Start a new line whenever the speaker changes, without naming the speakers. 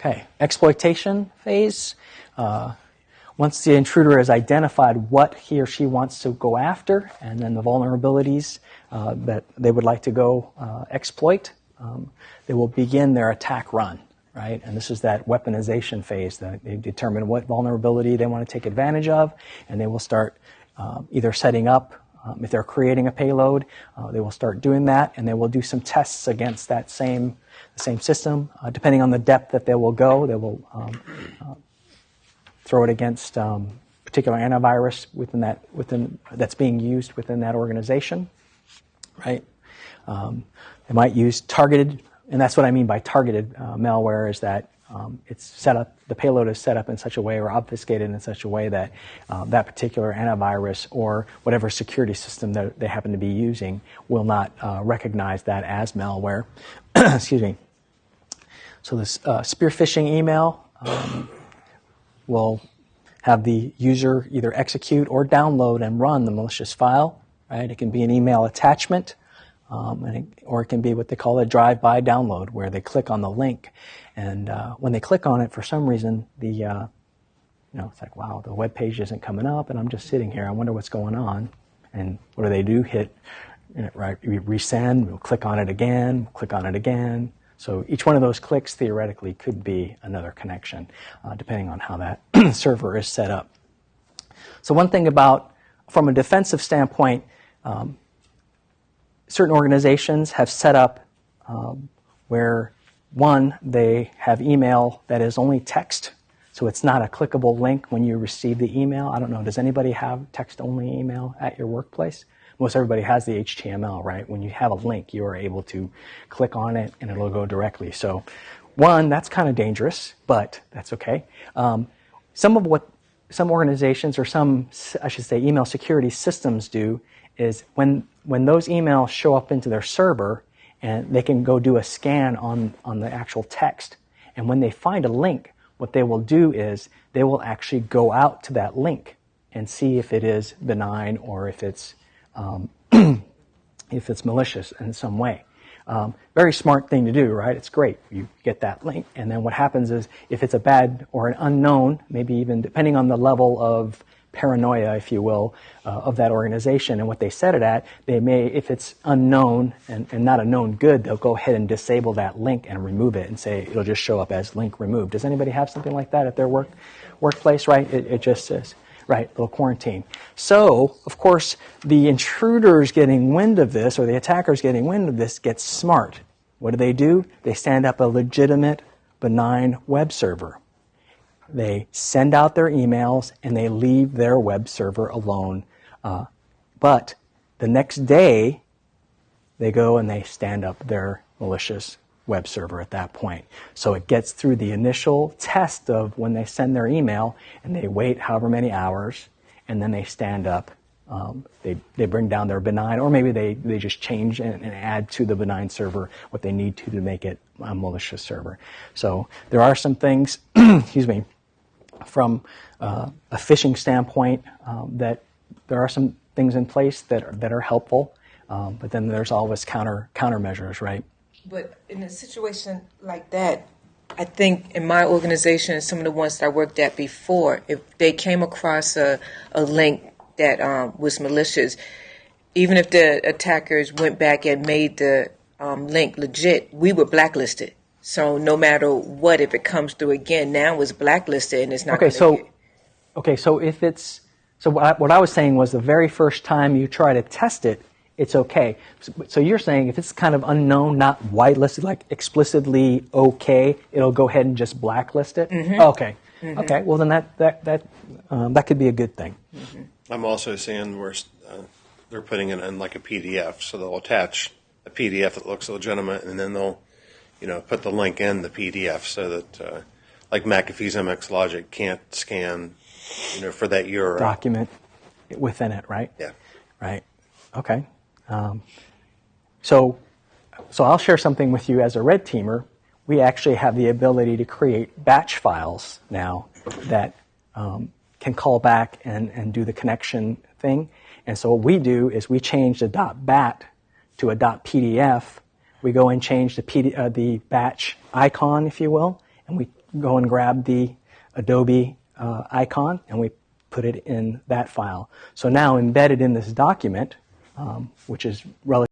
Okay, exploitation phase. Once the intruder has identified what he or she wants to go after, and then the vulnerabilities that they would like to go exploit, they will begin their attack run, right? And this is that weaponization phase that they determine what vulnerability they want to take advantage of, and they will start either setting up, if they're creating a payload, they will start doing that, and they will do some tests against that same system. Depending on the depth that they will go, they will throw it against particular antivirus that's being used within that organization, right? They might use targeted, and that's what I mean by targeted malware, is that it's set up, the payload is set up in such a way or obfuscated in such a way that that particular antivirus or whatever security system that they happen to be using will not recognize that as malware. Excuse me. So this spear phishing email will have the user either execute or download and run the malicious file, right? It can be an email attachment, or it can be what they call a drive-by download, where they click on the link, and when they click on it, for some reason, it's like, wow, the web page isn't coming up, and I'm just sitting here. I wonder what's going on. And what do? Hit, right? Resend. We'll click on it again. Click on it again. So each one of those clicks theoretically could be another connection, depending on how that server is set up. So one thing from a defensive standpoint, certain organizations have set up where, one, they have email that is only text, so it's not a clickable link when you receive the email. I don't know, does anybody have text-only email at your workplace? Most everybody has the HTML, right? When you have a link, you are able to click on it and it'll go directly. So, one, that's kind of dangerous, but that's okay. Some of what some organizations, or some, I should say, email security systems do is when those emails show up into their server, and they can go do a scan on the actual text. And when they find a link, what they will do is they will actually go out to that link and see if it is benign or if it's malicious in some way. Very smart thing to do, right? It's great. You get that link, and then what happens is if it's a bad or an unknown, maybe even depending on the level of paranoia, if you will, of that organization and what they set it at, they may, if it's unknown and not a known good, they'll go ahead and disable that link and remove it and say it'll just show up as link removed. Does anybody have something like that at their workplace, right? It just says, right, little quarantine. So, of course, the intruders getting wind of this, or the attackers getting wind of this, get smart. What do? They stand up a legitimate, benign web server. They send out their emails and they leave their web server alone. But the next day, they go and they stand up their malicious web server at that point. So it gets through the initial test of when they send their email, and they wait however many hours, and then they stand up. They bring down their benign, or maybe they just change and add to the benign server what they need to make it a malicious server. So there are some things, excuse me, from a phishing standpoint, that there are some things in place that are helpful, but then there's always countermeasures, right?
But in a situation like that, I think in my organization and some of the ones that I worked at before, if they came across a link that was malicious, even if the attackers went back and made the link legit, we were blacklisted. So no matter what, if it comes through again, now it's blacklisted and it's not.
So if it's what I was saying was the very first time you try to test it, it's okay. So you're saying if it's kind of unknown, not whitelisted, like explicitly okay, it'll go ahead and just blacklist it.
Mm-hmm.
Okay.
Mm-hmm.
Okay. Well, then that could be a good thing.
Mm-hmm.
I'm also seeing where they're putting it in like a PDF, so they'll attach a PDF that looks legitimate, and then they'll, put the link in the PDF so that, like McAfee's MX Logic can't scan, for that URL.
Document within it, right?
Yeah.
Right. Okay. So I'll share something with you as a red teamer. We actually have the ability to create batch files now that can call back and do the connection thing. And so what we do is we change the .bat to a .pdf. We go and change the batch icon, if you will, and we go and grab the Adobe icon, and we put it in that file. So now embedded in this document, which is relatively